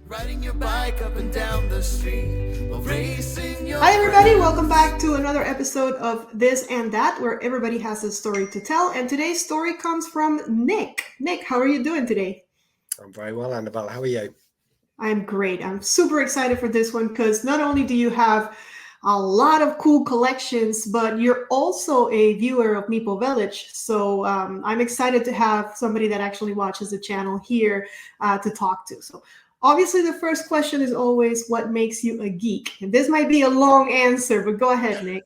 Riding your bike up and down the street while racing your Hi, everybody. Welcome back to another episode of This and That, where everybody has a story to tell. And today's story comes from Nick. Nick, how are you doing today? I'm very well, Annabelle. How are you? I'm great. I'm super excited for this one because not only do you have a lot of cool collections, but you're also a viewer of Meeple Village. So I'm excited to have somebody that actually watches the channel here to talk to. So obviously, the first question is always what makes you a geek? And this might be a long answer, but go ahead, Nick.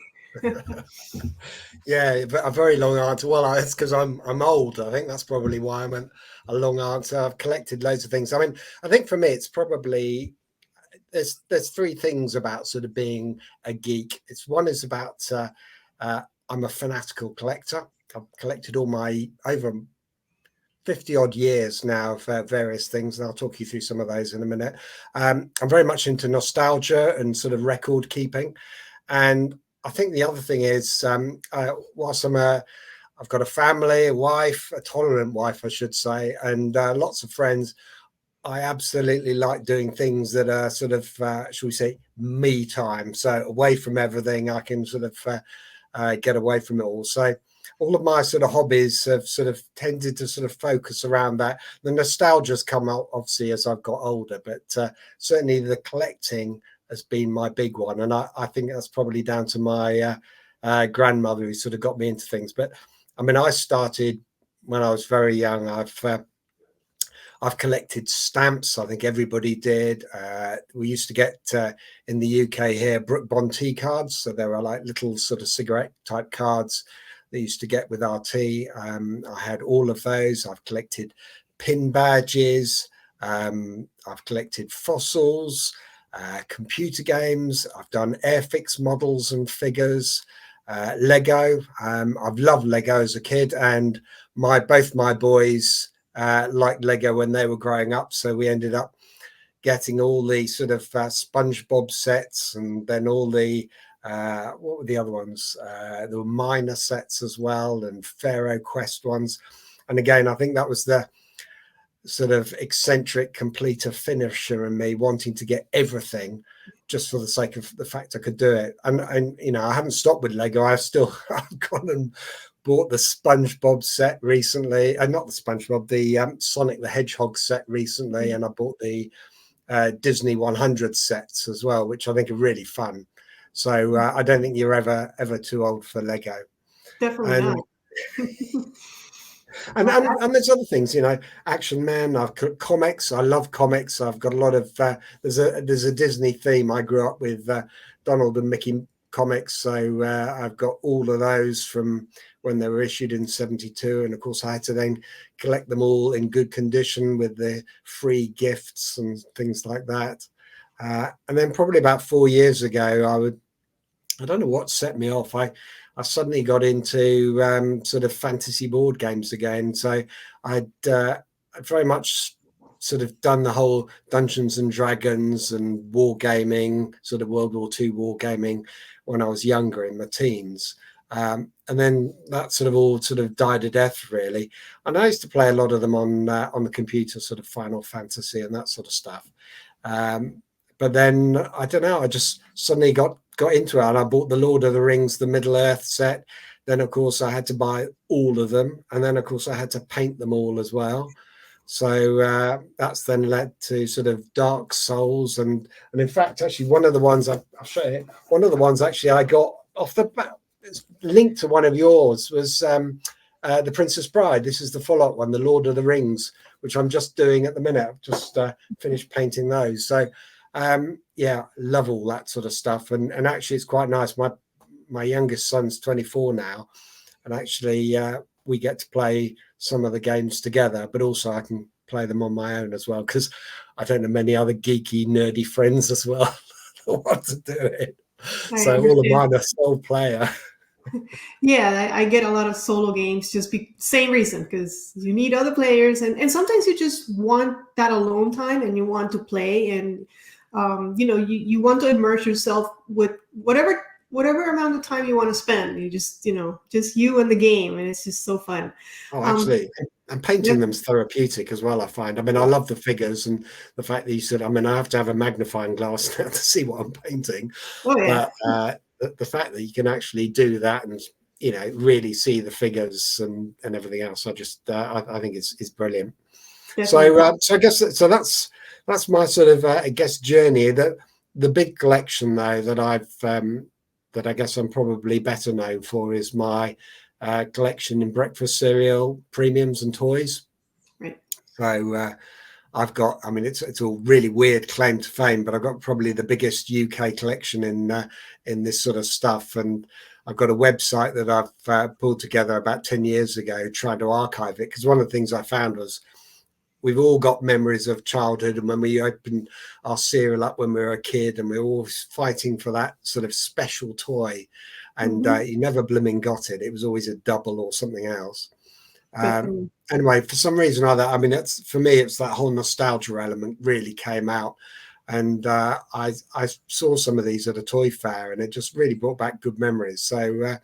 Yeah, a very long answer. Well, it's because I'm old. I think that's probably why I meant a long answer. I've collected loads of things. I mean, I think for me, it's probably there's three things about sort of being a geek. It's one is about I'm a fanatical collector. I've collected all my over 50 odd years now for various things, and I'll talk you through some of those in a minute. I'm very much into nostalgia and sort of record keeping, and I think the other thing is, whilst I've got a family, a wife, a tolerant wife, I should say, and lots of friends. I absolutely like doing things that are sort of, shall we say, me time. So away from everything, I can sort of get away from it all. So all of my sort of hobbies have sort of tended to sort of focus around that. The nostalgia's come out obviously as I've got older, but certainly the collecting has been my big one. And I think that's probably down to my grandmother who sort of got me into things. But I mean, I started when I was very young. I've collected stamps. I think everybody did. We used to get in the UK here Brooke Bond tea cards. So there are like little sort of cigarette type cards they used to get with our tea. I had all of those. I've collected pin badges. I've collected fossils, computer games. I've done Airfix models and figures. Lego. I've loved Lego as a kid, and both my boys liked Lego when they were growing up. So we ended up getting all the sort of SpongeBob sets, and then all the what were the other ones? There were minor sets as well, and Pharaoh Quest ones. And again, I think that was the sort of eccentric completer finisher in me, wanting to get everything just for the sake of the fact I could do it. And you know, I haven't stopped with Lego. I've gone and bought the SpongeBob set recently, and not the SpongeBob, the Sonic the Hedgehog set recently, and I bought the Disney 100 sets as well, which I think are really fun. So I don't think you're ever too old for Lego. Definitely And not. and there's other things, you know, Action Man. I've got comics. I love comics. I've got a lot of there's a Disney theme. I grew up with Donald and Mickey comics, so I've got all of those from when they were issued in '72, and of course I had to then collect them all in good condition with the free gifts and things like that. And then probably about 4 years ago, I don't know what set me off. I suddenly got into sort of fantasy board games again. So I'd very much sort of done the whole Dungeons and Dragons and wargaming, sort of World War II wargaming when I was younger in my teens. And then that sort of all sort of died a death, really. And I used to play a lot of them on the computer, sort of Final Fantasy and that sort of stuff. But then I don't know, I just suddenly got into it, and I bought the Lord of the Rings, the Middle Earth set. Then of course I had to buy all of them, and then of course I had to paint them all as well. So that's then led to sort of Dark Souls, and in fact, actually, one of the ones I'll show you. One of the ones actually I got off the bat, it's linked to one of yours, was the Princess Bride. This is the follow-up one, the Lord of the Rings, which I'm just doing at the minute. I've just finished painting those. So yeah, love all that sort of stuff. And actually, it's quite nice. My youngest son's 24 now, and actually we get to play some of the games together, but also I can play them on my own as well, because I don't have many other geeky, nerdy friends as well that want to do it. I So all of understand. mine are sole player. Yeah, I get a lot of solo games just same reason, because you need other players, and sometimes you just want that alone time and you want to play, and you want to immerse yourself with whatever amount of time you want to spend. You just you and the game, and it's just so fun. Oh, Um, absolutely. And painting Yep. them's therapeutic as well, I find. I mean, I love the figures and the fact that you said, I mean, I have to have a magnifying glass now to see what I'm painting. Oh yeah, But the fact that you can actually do that and, you know, really see the figures and everything else, I just, I think it's brilliant. definitely. So I guess that's my sort of, I guess, journey. That the big collection though that that I guess I'm probably better known for is my collection in breakfast cereal, premiums, and toys. Right. So I've got, I mean, it's a really weird claim to fame, but I've got probably the biggest UK collection in this sort of stuff, and I've got a website that I've pulled together about 10 years ago, trying to archive it, because one of the things I found was we've all got memories of childhood and when we opened our cereal up when we were a kid, and we were always fighting for that sort of special toy, and you never blooming got it. It was always a double or something else. Definitely. Anyway, for some reason or other, I mean, it's for me, it's that whole nostalgia element really came out, and I saw some of these at a toy fair, and it just really brought back good memories. So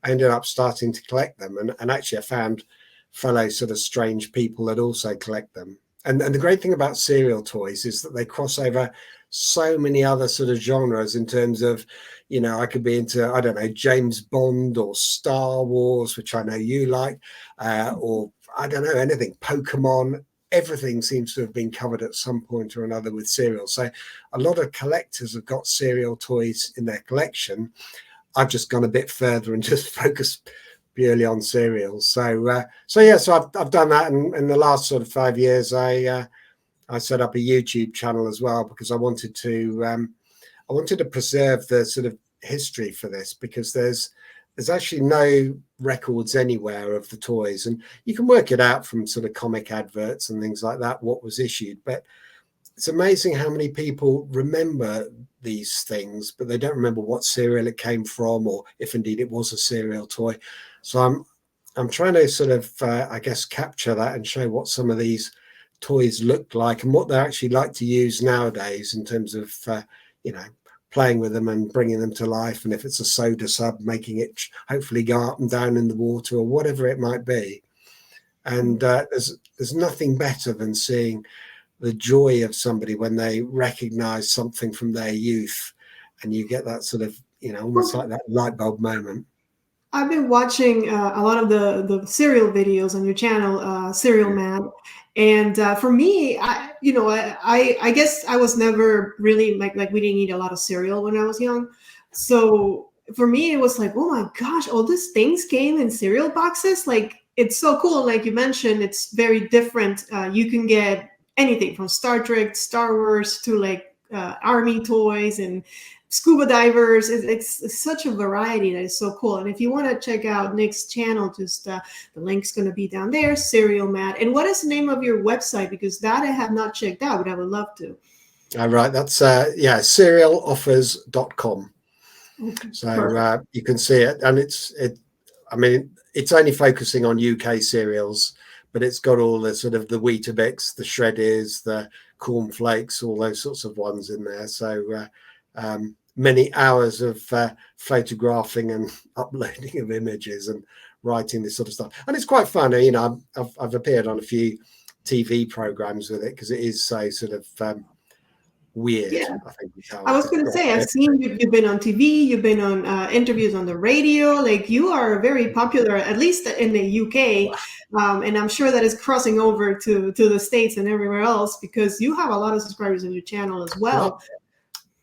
I ended up starting to collect them, and actually I found fellow sort of strange people that also collect them. And the great thing about cereal toys is that they cross over so many other sort of genres in terms of, you know, I could be into, I don't know, James Bond or Star Wars, which I know you like, or I don't know, anything, Pokemon. Everything seems to have been covered at some point or another with cereal. So a lot of collectors have got cereal toys in their collection. I've just gone a bit further and just focused purely on cereals. So so I've done that, and in the last sort of 5 years, I set up a YouTube channel as well, because I wanted to preserve the sort of history for this, because there's actually no records anywhere of the toys, and you can work it out from sort of comic adverts and things like that what was issued, but it's amazing how many people remember these things, but they don't remember what cereal it came from, or if indeed it was a cereal toy. So I'm trying to sort of I guess capture that and show what some of these toys look like and what they actually like to use nowadays in terms of you know, playing with them and bringing them to life. And if it's a soda sub, making it hopefully go up and down in the water or whatever it might be. And there's nothing better than seeing the joy of somebody when they recognize something from their youth, and you get that sort of, you know, almost like that light bulb moment. I've been watching a lot of the cereal videos on your channel, Cereal Mad, and for me, I guess I was never really like we didn't eat a lot of cereal when I was young, so for me it was like, oh my gosh, all these things came in cereal boxes. Like it's so cool. Like you mentioned, it's very different. You can get anything from Star Trek, Star Wars to like army toys and scuba divers. It's such a variety that is so cool. And if you want to check out Nick's channel, just the link's going to be down there, Cereal Mad. And what is the name of your website? Because that I have not checked out, but I would love to. All right, that's cerealoffers.com. Okay, So you can see it, and I mean, it's only focusing on UK cereals, but it's got all the sort of the Weetabix, the Shreddies, the cornflakes, all those sorts of ones in there. So many hours of photographing and uploading of images and writing this sort of stuff, and it's quite funny. You know, I've appeared on a few TV programs with it because it is so sort of weird. yeah. I think is how I I was going to describe say, I've it. seen you've been on TV, you've been on interviews on the radio. Like you are very popular, at least in the UK, and I'm sure that is crossing over to the States and everywhere else because you have a lot of subscribers on your channel as well.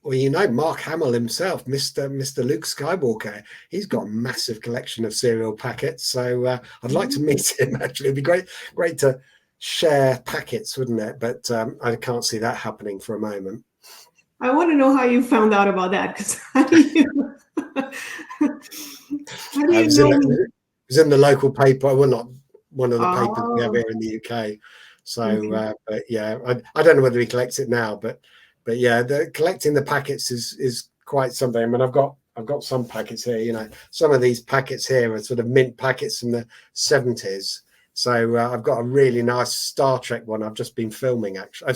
Well, you know, Mark Hamill himself, Mr. Luke Skywalker, he's got a massive collection of cereal packets. So I'd like to meet him. Actually, it'd be great to share packets, wouldn't it? But I can't see that happening for a moment. I want to know how you found out about that. Because how do you It was know? in the local paper. Well, not one of the papers we have Oh, here in the UK. So, okay. but yeah, I don't know whether he collects it now, but yeah, collecting the packets is quite something. I mean, I've got some packets here. You know, some of these packets here are sort of mint packets from the 70s. So I've got a really nice Star Trek one. I've just been filming actually.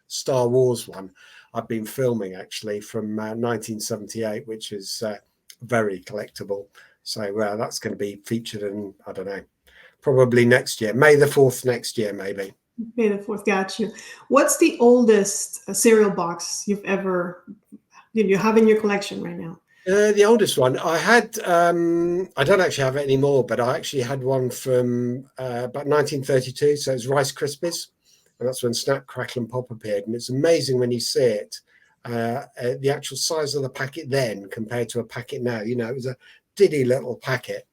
Star Wars one. I've been filming actually from 1978, which is very collectible. So that's going to be featured in, I don't know, probably next year, May the 4th next year, maybe. May the 4th, got you. What's the oldest cereal box you have in your collection right now? The oldest one I had, I don't actually have it anymore, but I actually had one from about 1932. So it's Rice Krispies, and that's when Snap, Crackle, and Pop appeared. And it's amazing when you see it, the actual size of the packet then compared to a packet now. You know, it was a diddy little packet.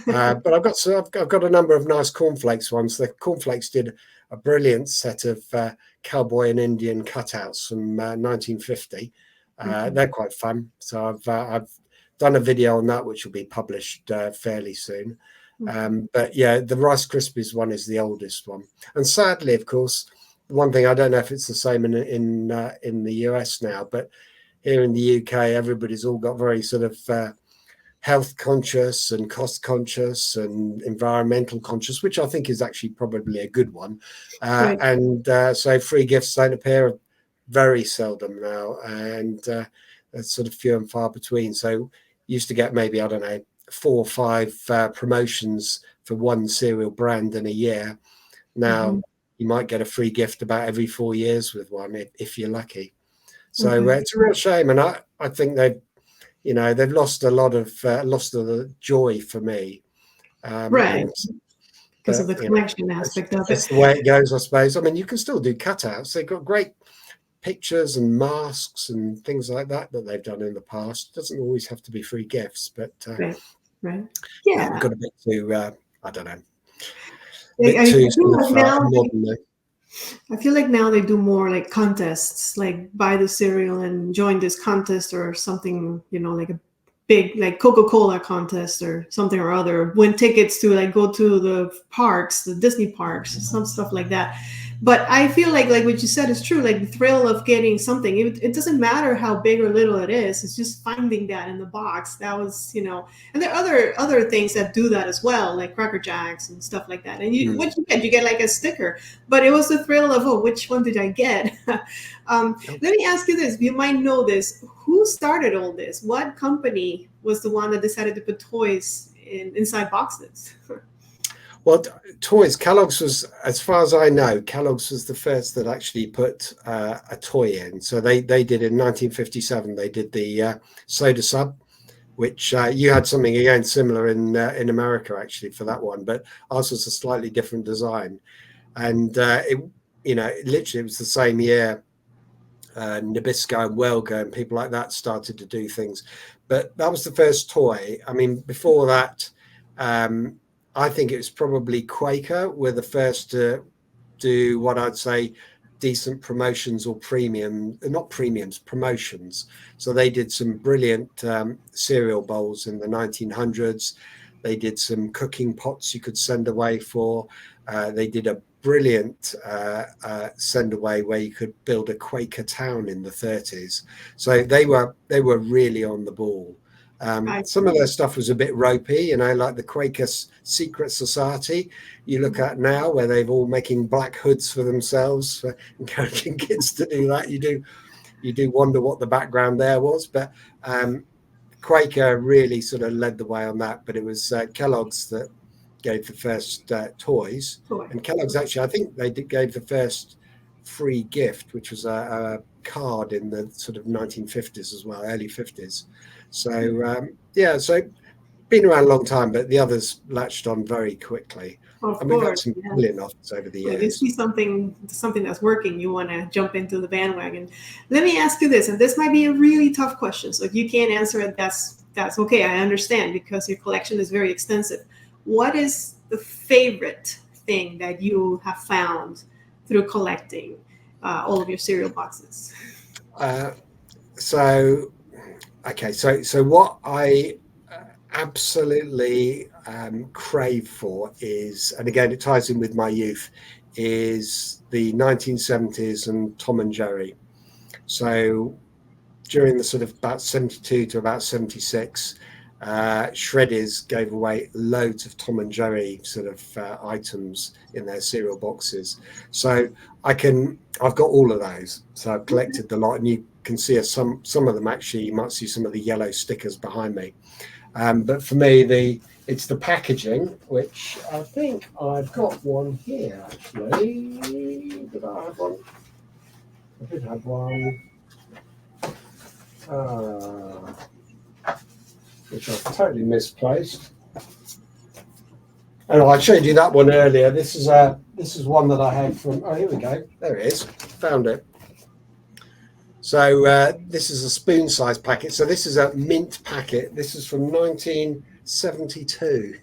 But I've got a number of nice cornflakes ones. The cornflakes did a brilliant set of cowboy and Indian cutouts from 1950. They're quite fun. So I've done a video on that, which will be published fairly soon. But yeah, the Rice Krispies one is the oldest one. And sadly, of course, one thing, I don't know if it's the same in the US now, but here in the UK, everybody's all got very sort of health conscious and cost conscious and environmental conscious, which I think is actually probably a good one. Right. And so free gifts don't appear very seldom now, and it's sort of few and far between. So used to get maybe, I don't know, 4 or 5 promotions for one cereal brand in a year. Now you might get a free gift about every 4 years with one if you're lucky. So it's a real shame, and I think they've lost a lot of the joy for me. Right. Because of the collection aspect of it. That's the way it goes, I suppose. I mean, you can still do cutouts. They've got great pictures and masks and things like that they've done in the past. It doesn't always have to be free gifts, but right. Yeah, we've got a bit too I don't know. I feel like now they do more like contests, like buy the cereal and join this contest or something, like a big like Coca-Cola contest or something or other, win tickets to like go to the parks, the Disney parks, some stuff like that. But I feel like what you said is true, like the thrill of getting something, it doesn't matter how big or little it is, it's just finding that in the box. That was, and there are other things that do that as well, like Cracker Jacks and stuff like that. And what you get like a sticker, but it was the thrill of, oh, which one did I get? Let me ask you this, you might know this, who started all this? What company was the one that decided to put toys inside boxes? Well, toys, Kellogg's was, as far as I know, Kellogg's was the first that actually put a toy in. So they did in 1957, they did the Soda Sub, which you had something again similar in America actually for that one, but ours was a slightly different design. And literally it was the same year Nabisco and Welga and people like that started to do things. But that was the first toy. I mean, before that, I think it was probably Quaker were the first to do what I'd say decent promotions or promotions. So they did some brilliant cereal bowls in the 1900s. They did some cooking pots you could send away for. They did a brilliant send away where you could build a Quaker town in the 30s. So they were really on the ball. Some of their stuff was a bit ropey, like the Quaker Secret Society you look at now, where they're all making black hoods for themselves, for encouraging kids to do that. You do wonder what the background there was, but Quaker really sort of led the way on that. But it was Kellogg's that gave the first toys, and Kellogg's actually, I think they gave the first free gift, which was a card in the sort of 1950s as well, early 50s. So so been around a long time, but the others latched on very quickly. Of and we've had course, some brilliant offers over the years. You see something that's working, you want to jump into the bandwagon. Let me ask you this, and this might be a really tough question. So if you can't answer it, that's okay. I understand, because your collection is very extensive. What is the favorite thing that you have found through collecting all of your cereal boxes? So what I absolutely crave for is, and again it ties in with my youth, is the 1970s and Tom and Jerry. So during the sort of about 72 to about 76, Shreddies gave away loads of Tom and Jerry sort of items in their cereal boxes. So I've got all of those. So I've collected a lot, and you can see some of them actually. You might see some of the yellow stickers behind me. But for me, It's the packaging, which I think I've got one here, actually. Did I have one? I did have one. Which I've totally misplaced. Oh, I showed you that one earlier. This is one that I had from. Oh, here we go. There it is. Found it. So this is a spoon-sized packet. So this is a mint packet. This is from 1972.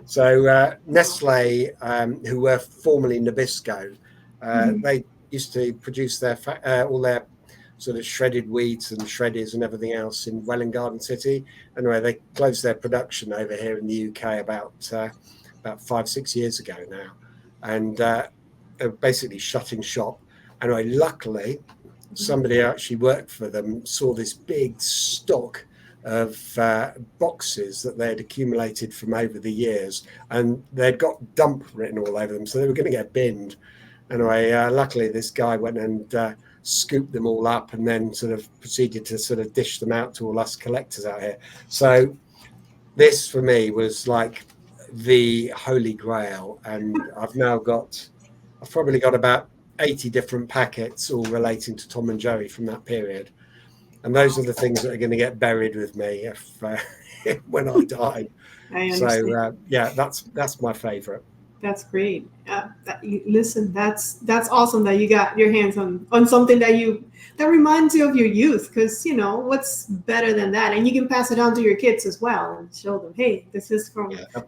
So Nestle, who were formerly Nabisco, they used to produce their all their sort of shredded wheat and shreddies and everything else in Welwyn Garden City. Anyway, they closed their production over here in the UK about 5-6 years ago now, and they're basically shutting shop. Anyway, luckily, somebody who actually worked for them saw this big stock of boxes that they had accumulated from over the years, and they'd got dump written all over them, so they were going to get binned. Anyway, luckily this guy went and scooped them all up and then sort of proceeded to sort of dish them out to all us collectors out here. So this for me was like the holy grail, and I've probably got about 80 different packets all relating to Tom and Jerry from that period. And those are the things that are going to get buried with me if when I die. I understand. So yeah, that's my favorite. That's great. Listen, that's awesome that you got your hands on something that reminds you of your youth. Because what's better than that? And you can pass it on to your kids as well and show them, hey, this is from. Yeah,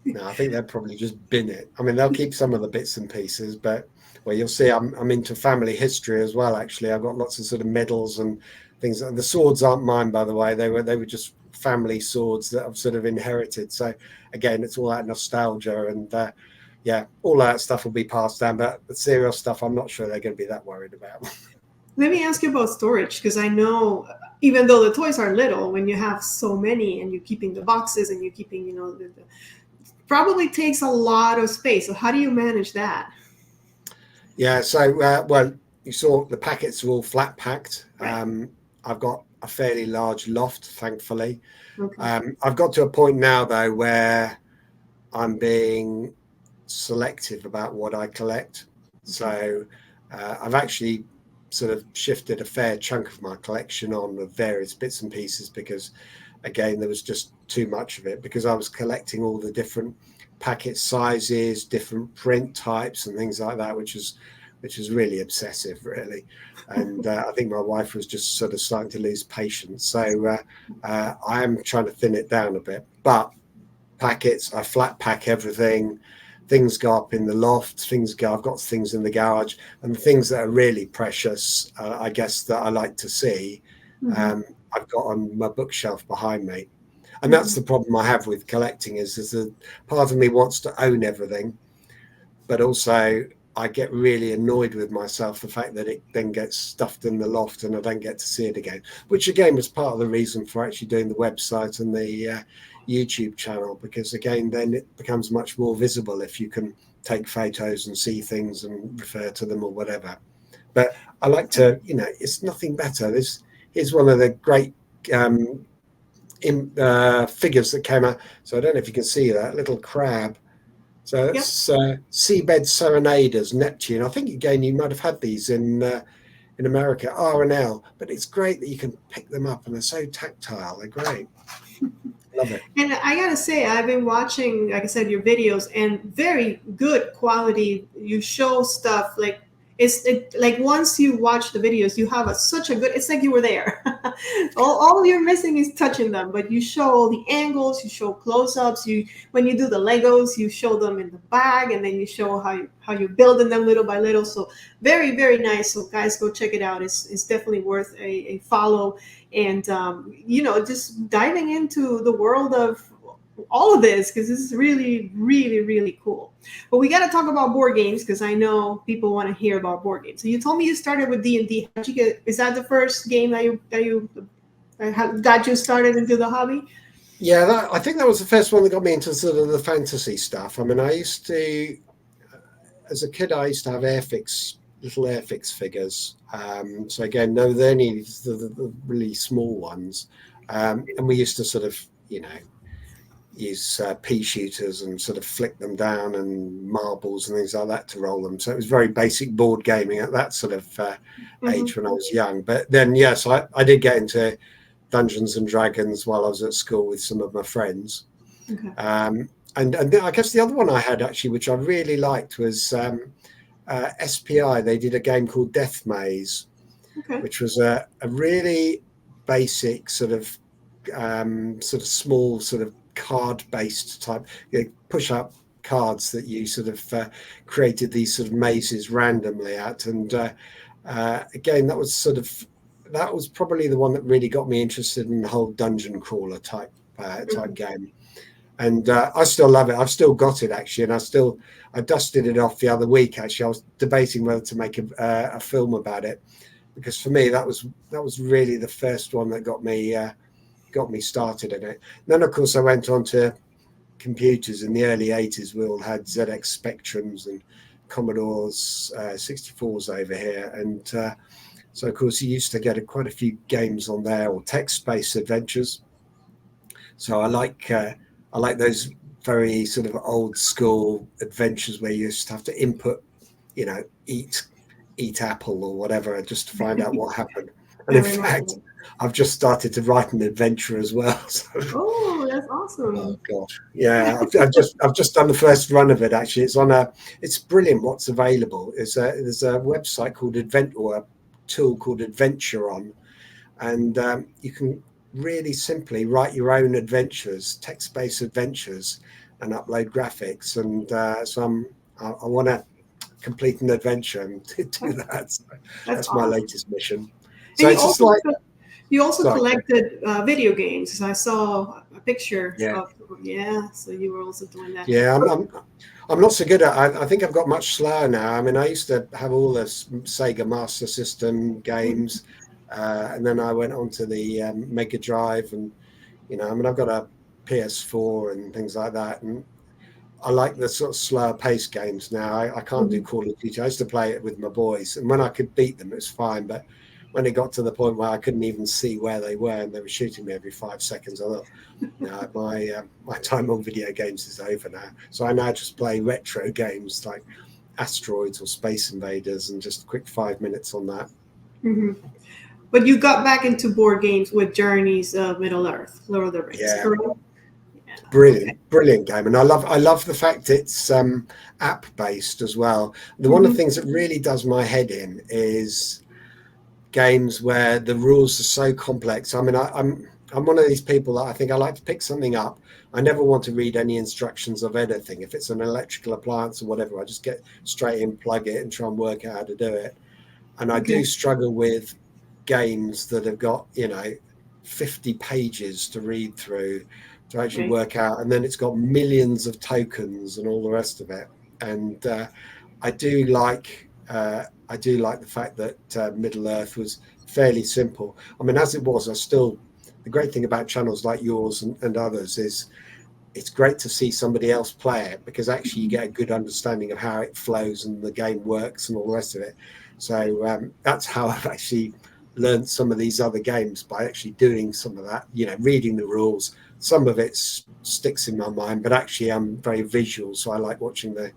no, I think they'll probably just bin it. I mean, they'll keep some of the bits and pieces, but well, you'll see, I'm into family history as well. Actually, I've got lots of sort of medals and things. And the swords aren't mine, by the way. They were just family swords that I've sort of inherited. So again, it's all that nostalgia, and yeah, all that stuff will be passed down. But the cereal stuff, I'm not sure they're going to be that worried about. Let me ask you about storage, because I know even though the toys are little, when you have so many and you're keeping the boxes and you're keeping, probably takes a lot of space. So how do you manage that? Yeah, so well, you saw the packets are all flat packed. Right. I've got a fairly large loft, thankfully. Okay. I've got to a point now though where I'm being selective about what I collect. So I've actually sort of shifted a fair chunk of my collection on of various bits and pieces, because again there was just too much of it, because I was collecting all the different packet sizes, different print types and things like that, which is really obsessive, really. And I think my wife was just sort of starting to lose patience. So I am trying to thin it down a bit. But packets, I flat pack everything. Things go up in the loft. I've got things in the garage, and the things that are really precious, I guess, that I like to see, I've got on my bookshelf behind me. And that's the problem I have with collecting, is a part of me wants to own everything, but also I get really annoyed with myself, the fact that it then gets stuffed in the loft and I don't get to see it again, which again was part of the reason for actually doing the website and the YouTube channel, because again then it becomes much more visible if you can take photos and see things and refer to them or whatever. But I like to, it's nothing better. Here's one of the great figures that came out. So I don't know if you can see that little crab. So it's Seabed Serenaders, Neptune. I think again you might have had these in America, R&L, but it's great that you can pick them up and they're so tactile. They're great. Love it. And I gotta say, I've been watching, like I said, your videos, and very good quality. You show stuff like like once you watch the videos, you have such a good. It's like you were there. all you're missing is touching them, but you show all the angles. You show close-ups. When you do the Legos, you show them in the bag, and then you show how you're building them little by little. So very, very nice. So guys, go check it out. It's definitely worth a follow. And just diving into the world of all of this, because this is really, really, really cool. But we got to talk about board games, because I know people want to hear about board games. So you told me you started with D&D. How'd you get? Is that the first game that got you started into the hobby? Yeah, I think that was the first one that got me into sort of the fantasy stuff. I mean, I used to, as a kid, I used to have little Airfix figures. So again, no, they're only the really small ones. And we used to sort of, use pea shooters and sort of flick them down, and marbles and things like that to roll them. So it was very basic board gaming at that sort of age when I was young. But then, yes, I did get into Dungeons and Dragons while I was at school with some of my friends. Okay. And then I guess the other one I had actually, which I really liked, was SPI. They did a game called Death Maze, Okay. which was a really basic sort of small sort of card-based type, push up cards that you sort of created these sort of mazes randomly at. And again, that was probably the one that really got me interested in the whole dungeon crawler type game. And I still love it. I've still got it actually, and I dusted it off the other week. Actually, I was debating whether to make a film about it, because for me that was really the first one that got me started in it. Then of course I went on to computers. In the early 80s we all had ZX Spectrums and Commodores 64s over here, and so of course you used to get quite a few games on there, or text-based adventures. So I like those very sort of old school adventures where you just have to input, eat apple or whatever, just to find out what happened. And in fact, I've just started to write an adventure as well. So, oh, that's awesome! Oh god, yeah, I've just done the first run of it. Actually, it's brilliant. What's available is there's a website called or a tool called Adventuron, and you can really simply write your own adventures, text-based adventures, and upload graphics. And so I want to complete an adventure and do that. So that's awesome. My latest mission. So it's just like you also collected video games. I saw a picture. Yeah. So you were also doing that. Yeah, I'm not so good at. I think I've got much slower now. I mean, I used to have all the Sega Master System games, and then I went on to the Mega Drive, and I've got a PS4 and things like that, and I like the sort of slower paced games now. I can't do Call of Duty. I used to play it with my boys, and when I could beat them, it was fine. But when it got to the point where I couldn't even see where they were and they were shooting me every 5 seconds, I thought, no, my time on video games is over now. So I now just play retro games like Asteroids or Space Invaders, and just a quick 5 minutes on that. Mm-hmm. But you got back into board games with Journeys of Middle Earth, Lord of the Rings, correct? Yeah. Brilliant game, and I love the fact it's app based as well. One of the things that really does my head in is games where the rules are so complex. I mean, I'm one of these people that I think I like to pick something up. I never want to read any instructions of anything. If it's an electrical appliance or whatever, I just get straight in, plug it, and try and work out how to do it. And I do struggle with games that have got 50 pages to read through to actually work out, and then it's got millions of tokens and all the rest of it. And I do like the fact that Middle Earth was fairly simple. I mean, as it was, the great thing about channels like yours and others is it's great to see somebody else play it, because actually you get a good understanding of how it flows and the game works and all the rest of it. So that's how I've actually learned some of these other games, by actually doing some of that, reading the rules. Some of it sticks in my mind, but actually I'm very visual, so I like watching the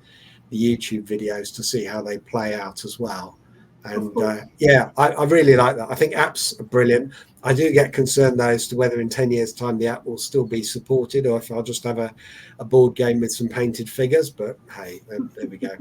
YouTube videos to see how they play out as well. And I really like that. I think apps are brilliant. I do get concerned though as to whether in 10 years time the app will still be supported, or if I'll just have a board game with some painted figures. But hey, there we go.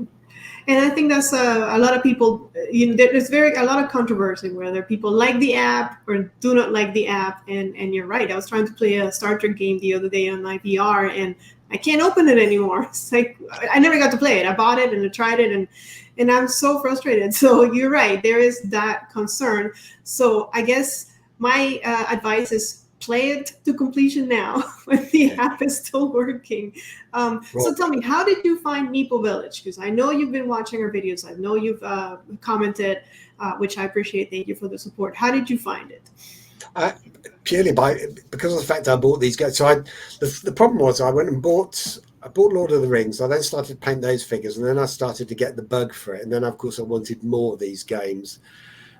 And I think that's a lot of people, there's a lot of controversy whether people like the app or do not like the app. And you're right. I was trying to play a Star Trek game the other day on my VR, and I can't open it anymore. It's like, I never got to play it. I bought it and I tried it, and I'm so frustrated. So you're right. There is that concern. So I guess my advice is play it to completion now when the app is still working. So tell me, how did you find Meeple Village? Because I know you've been watching our videos. I know you've commented, which I appreciate. Thank you for the support. How did you find it? Purely because of the fact I bought these guys. So the problem was I went and bought Lord of the Rings. I then started to paint those figures, and then I started to get the bug for it. And then of course I wanted more of these games.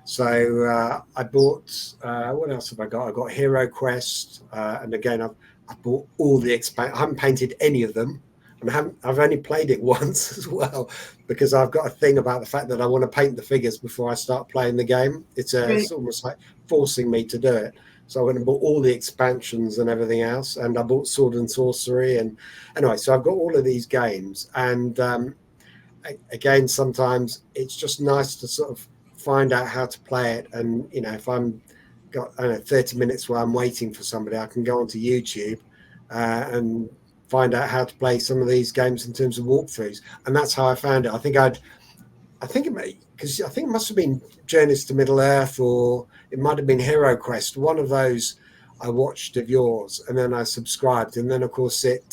So I bought, what else have I got? I got Hero Quest, and again, I bought all the I haven't painted any of them, and I've only played it once as well, because I've got a thing about the fact that I want to paint the figures before I start playing the game. Right. It's almost like forcing me to do it. So I went and bought all the expansions and everything else, and I bought Sword and Sorcery, and anyway, so I've got all of these games, and again, sometimes it's just nice to sort of find out how to play it. And if I'm got, I don't know, 30 minutes while I'm waiting for somebody, I can go onto YouTube and find out how to play some of these games in terms of walkthroughs. And that's how I found it. I think it must have been Journeys to Middle Earth, or it might have been Hero Quest, one of those I watched of yours, and then I subscribed, and then of course it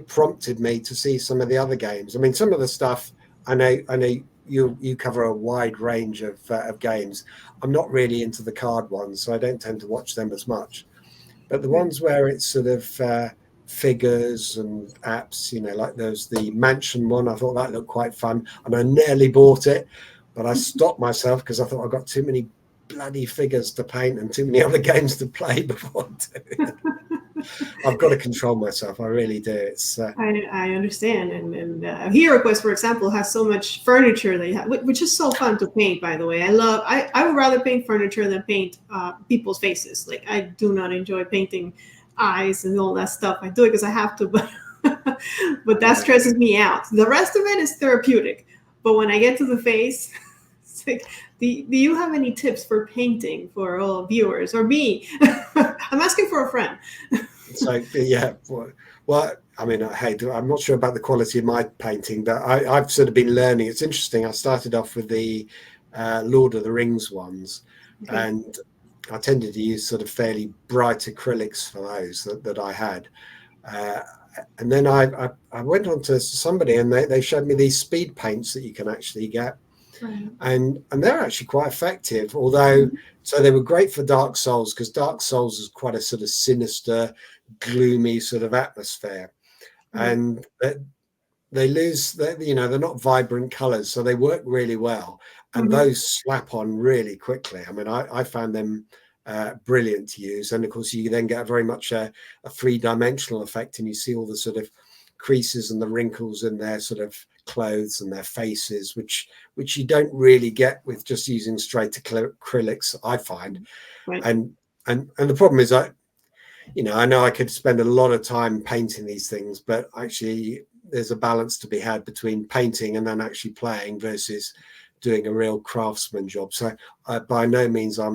prompted me to see some of the other games. I mean, some of the stuff I know you cover a wide range of games. I'm not really into the card ones, so I don't tend to watch them as much. But the ones where it's sort of figures and apps, like there's the Mansion one. I thought that looked quite fun, and I nearly bought it, but I stopped myself because I thought I got too many bloody figures to paint and too many other games to play before doing it. I've got to control myself. I really do. It's I understand, and Hero Quest, for example, has so much furniture they have, which is so fun to paint. By the way, I would rather paint furniture than paint people's faces. Like, I do not enjoy painting eyes and all that stuff. I do it because I have to, but but that stresses me out. The rest of it is therapeutic, but when I get to the face, it's like, do you have any tips for painting for all viewers or me? I'm asking for a friend. So yeah, well, I mean, hey, I'm not sure about the quality of my painting, but I've sort of been learning. It's interesting. I started off with the Lord of the Rings ones, Okay. and I tended to use sort of fairly bright acrylics for those that I had. And then I went on to somebody, and they showed me these speed paints that you can actually get. Right. And they're actually quite effective, although so they were great for Dark Souls, because Dark Souls is quite a sort of sinister, gloomy sort of atmosphere, Right. and they lose, they're not vibrant colors, so they work really well, and those slap on really quickly. I mean, I found them brilliant to use, and of course you then get very much a three-dimensional effect, and you see all the sort of creases and the wrinkles in their sort of clothes and their faces, which you don't really get with just using straight acrylics, I find. Right. And the problem is, I know I could spend a lot of time painting these things, but actually there's a balance to be had between painting and then actually playing versus doing a real craftsman job. So by no means I'm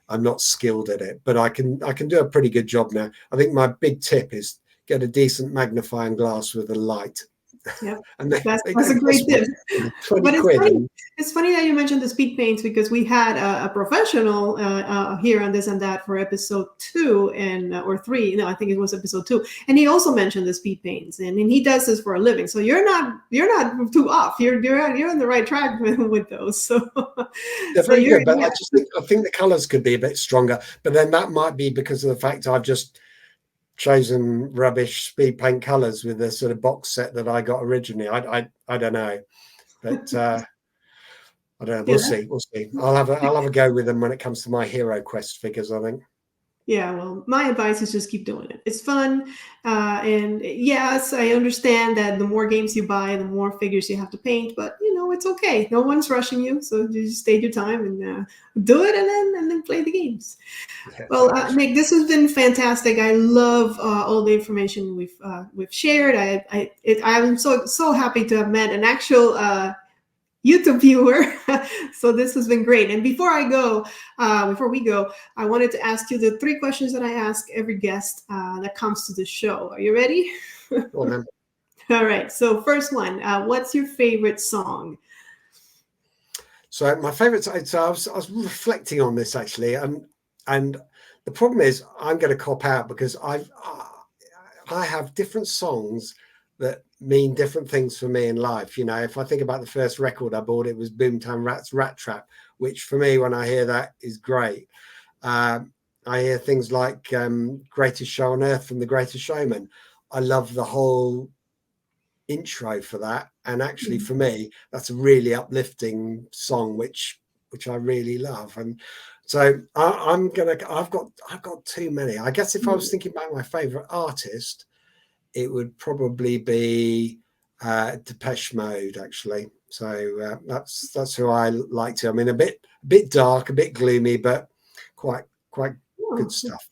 not skilled at it, but I can do a pretty good job now. I think my big tip is get a decent magnifying glass with a light. Yep. And That's they a great cost tip. 20 But quid. And it's funny that you mentioned the speed paints, because we had a professional here on This and That for episode 2 and or 3. No, I think it was episode 2, and he also mentioned the speed paints, and he does this for a living. So you're not too off. You're on the right track with those. So they're so very you're good, but yeah. I think the colors could be a bit stronger. But then that might be because of the fact I've just chosen rubbish speed paint colors with the sort of box set that I got originally. I don't know, but I don't know. Yeah. We'll see. I'll have a go with them when it comes to my Hero Quest figures, I think. Yeah, well, my advice is just keep doing it. It's fun. And yes, I understand that the more games you buy, the more figures you have to paint, but it's okay. No one's rushing you. So you just take your time and do it, and then play the games. Yeah, Well, Nick, this has been fantastic. I love all the information we've shared. I'm so happy to have met an actual YouTube viewer. So this has been great. And before we go, I wanted to ask you the 3 questions that I ask every guest that comes to the show. Are you ready? Go on, then. All right. So first one, what's your favorite song? So my favorite. So I was reflecting on this actually, and the problem is I'm going to cop out because I have different songs that mean different things for me in life. If I think about the first record I bought, it was Boomtown Rats Rat Trap, which for me, when I hear that, is great. I hear things like Greatest Show on Earth from The Greatest Showman. I love the whole intro for that. And actually, for me, that's a really uplifting song, which which I really love. And so I've got too many. I guess if I was thinking about my favorite artist, it would probably be Depeche Mode, actually. So that's who I like to. I mean, a bit dark, a bit gloomy, but quite good stuff.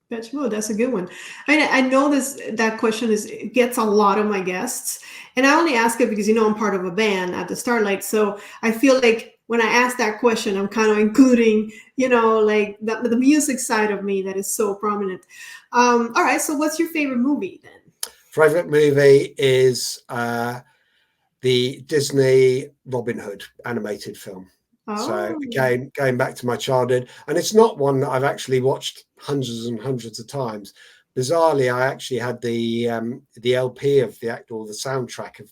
Depeche Mode, that's a good one. I know that question gets a lot of my guests, and I only ask it because I'm part of a band at the Starlight, so I feel like when I ask that question, I'm kind of including like the music side of me that is so prominent. All right, so what's your favorite movie then? Favorite movie is the Disney Robin Hood animated film. So again, going back to my childhood, and it's not one that I've actually watched hundreds and hundreds of times. Bizarrely, I actually had the LP of the act or the soundtrack of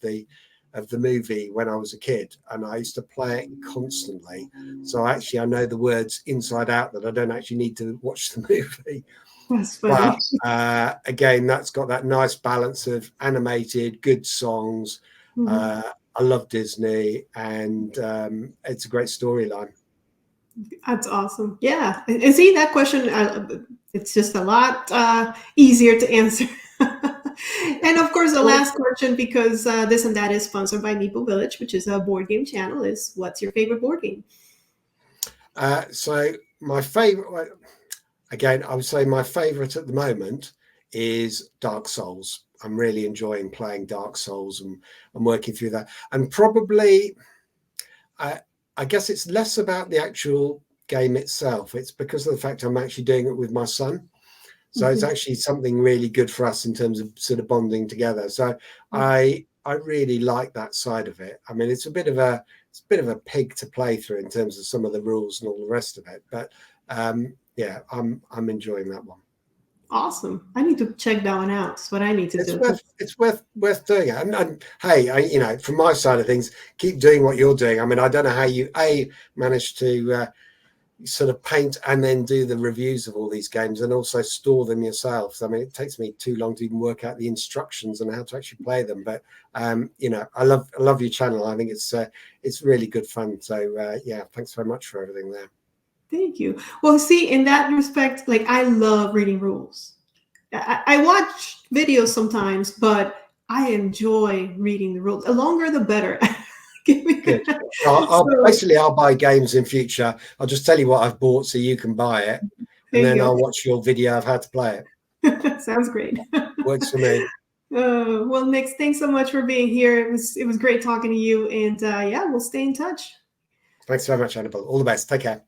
the movie when I was a kid, and I used to play it constantly. So I know the words inside out that I don't actually need to watch the movie. That's funny. But again, that's got that nice balance of animated, good songs. I love Disney, and it's a great storyline. That's awesome. Yeah. And see, that question, it's just a lot easier to answer. And of course, the last question, because This and That is sponsored by Meeple Village, which is a board game channel, is what's your favorite board game? So my favorite, again, I would say my favorite at the moment is Dark Souls. I'm really enjoying playing Dark Souls and working through that. And probably, I guess it's less about the actual game itself. It's because of the fact I'm actually doing it with my son. So it's actually something really good for us in terms of sort of bonding together. So I really like that side of it. I mean, it's a bit of a pig to play through in terms of some of the rules and all the rest of it. But yeah, I'm enjoying that one. Awesome. I need to check that one out. That's what I need to do. It's worth doing it. And hey, from my side of things, keep doing what you're doing. I mean, I don't know how you managed to sort of paint and then do the reviews of all these games and also store them yourselves. I mean, it takes me too long to even work out the instructions and how to actually play them. But I love your channel. I think it's really good fun. So yeah, thanks very much for everything there. Thank you. Well, see, in that respect, like I love reading rules. I watch videos sometimes, but I enjoy reading the rules. The longer, the better. Good. I'll buy games in future. I'll just tell you what I've bought so you can buy it, and then I'll watch your video of how to play it. Sounds great. Works for me. Well, Nick, thanks so much for being here. It was great talking to you, and yeah, we'll stay in touch. Thanks very much, Annabelle. All the best. Take care.